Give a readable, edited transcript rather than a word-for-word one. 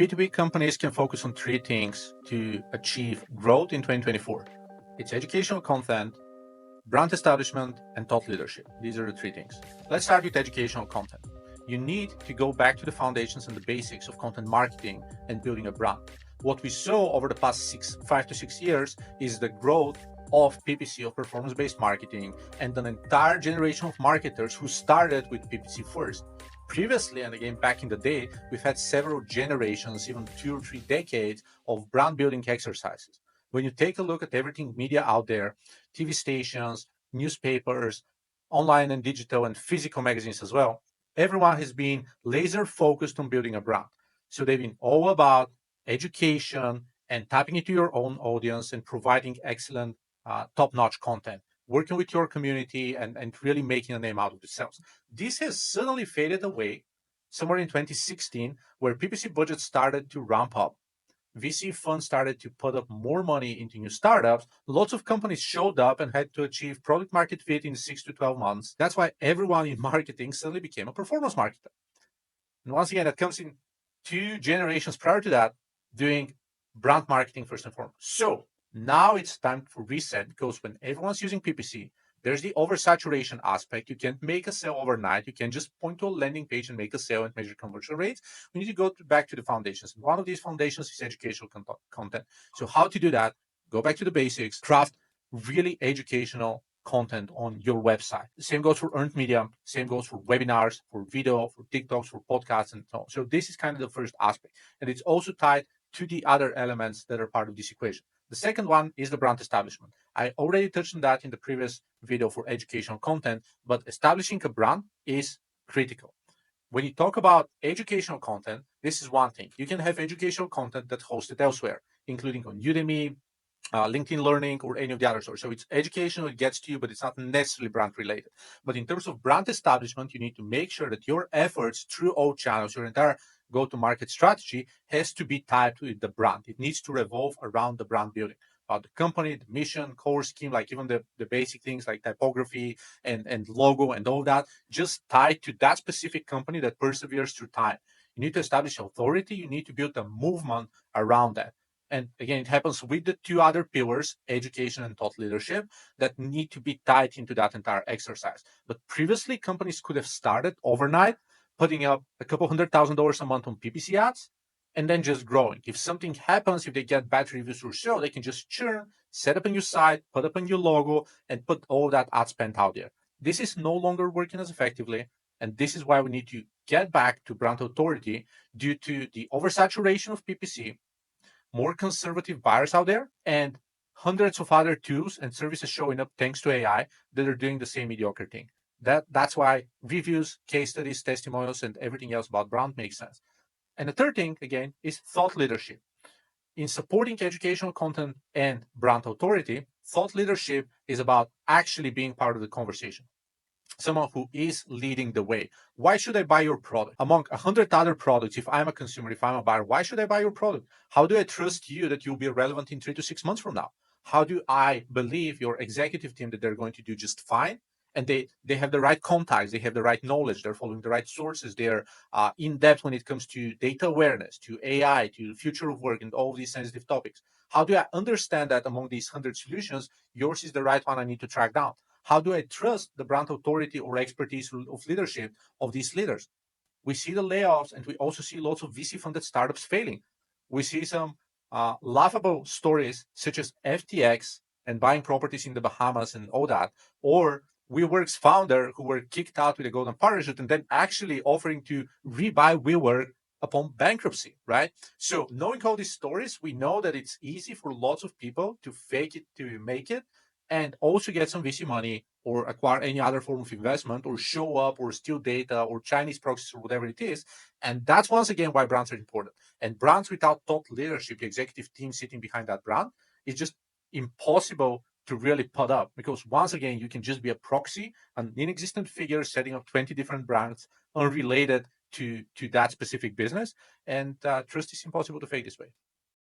B2B companies can focus on three things to achieve growth in 2024. It's educational content, brand establishment, and thought leadership. These are the three things. Let's start with educational content. You need to go back to the foundations and the basics of content marketing and building a brand. What we saw over the past 5 to 6 years is the growth of PPC, of performance-based marketing, and an entire generation of marketers who started with PPC first. Previously, and again back in the day, we've had several generations, even 2 or 3 decades of brand building exercises. When you take a look at everything media out there, TV stations, newspapers, online and digital and physical magazines as well, everyone has been laser focused on building a brand. So they've been all about education and tapping into your own audience and providing excellent top-notch content, working with your community and really making a name out of themselves. This has suddenly faded away somewhere in 2016, where PPC budgets started to ramp up. VC funds started to put up more money into new startups. Lots of companies showed up and had to achieve product market fit in 6 to 12 months. That's why everyone in marketing suddenly became a performance marketer. And once again, that comes in 2 generations prior to that, doing brand marketing first and foremost. So now it's time for reset, because when everyone's using PPC, there's the oversaturation aspect. You can't make a sale overnight. You can't just point to a landing page and make a sale and measure conversion rates. We need to go back to the foundations. And one of these foundations is educational content. So how to do that? Go back to the basics, craft really educational content on your website. The same goes for earned media, same goes for webinars, for video, for TikToks, for podcasts, and so on. So this is kind of the first aspect. And it's also tied to the other elements that are part of this equation. The second one is the brand establishment. I already touched on that in the previous video for educational content, but establishing a brand is critical. When you talk about educational content, this is one thing. You can have educational content that's hosted elsewhere, including on Udemy, LinkedIn Learning, or any of the other sources. So it's educational, it gets to you, but it's not necessarily brand related. But in terms of brand establishment, you need to make sure that your efforts through all channels, your entire go-to-market strategy has to be tied to the brand. It needs to revolve around the brand building, about the company, the mission, core scheme, like even the basic things like typography and logo and all that, just tied to that specific company that perseveres through time. You need to establish authority. You need to build a movement around that. And again, it happens with the 2 other pillars, education and thought leadership, that need to be tied into that entire exercise. But previously, companies could have started overnight, putting up a couple $100,000 a month on PPC ads, and then just growing. If something happens, if they get bad reviews or so, they can just churn, set up a new site, put up a new logo, and put all that ad spend out there. This is no longer working as effectively, and this is why we need to get back to brand authority due to the oversaturation of PPC, more conservative buyers out there, and hundreds of other tools and services showing up thanks to AI that are doing the same mediocre thing. That's why reviews, case studies, testimonials, and everything else about brand makes sense. And the third thing, again, is thought leadership. In supporting educational content and brand authority, thought leadership is about actually being part of the conversation. Someone who is leading the way. Why should I buy your product? Among 100 other products, if I'm a consumer, if I'm a buyer, why should I buy your product? How do I trust you that you'll be relevant in 3 to 6 months from now? How do I believe your executive team that they're going to do just fine? And they have the right contacts, they have the right knowledge, they're following the right sources, they're in depth when it comes to data awareness, to AI, to the future of work, and all of these sensitive topics. How do I understand that among these 100 solutions, yours is the right one I need to track down? How do I trust the brand authority or expertise of leadership of these leaders? We see the layoffs, and we also see lots of VC-funded startups failing. We see some laughable stories such as FTX and buying properties in the Bahamas and all that, or WeWork's founder who were kicked out with a golden parachute and then actually offering to rebuy WeWork upon bankruptcy, right? So knowing all these stories, we know that it's easy for lots of people to fake it to make it, and also get some VC money or acquire any other form of investment or show up or steal data or Chinese proxies or whatever it is. And that's once again why brands are important. And brands without thought leadership, the executive team sitting behind that brand, is just impossible to really put up, because once again, you can just be a proxy, an inexistent figure setting up 20 different brands unrelated to that specific business. And trust is impossible to fake this way.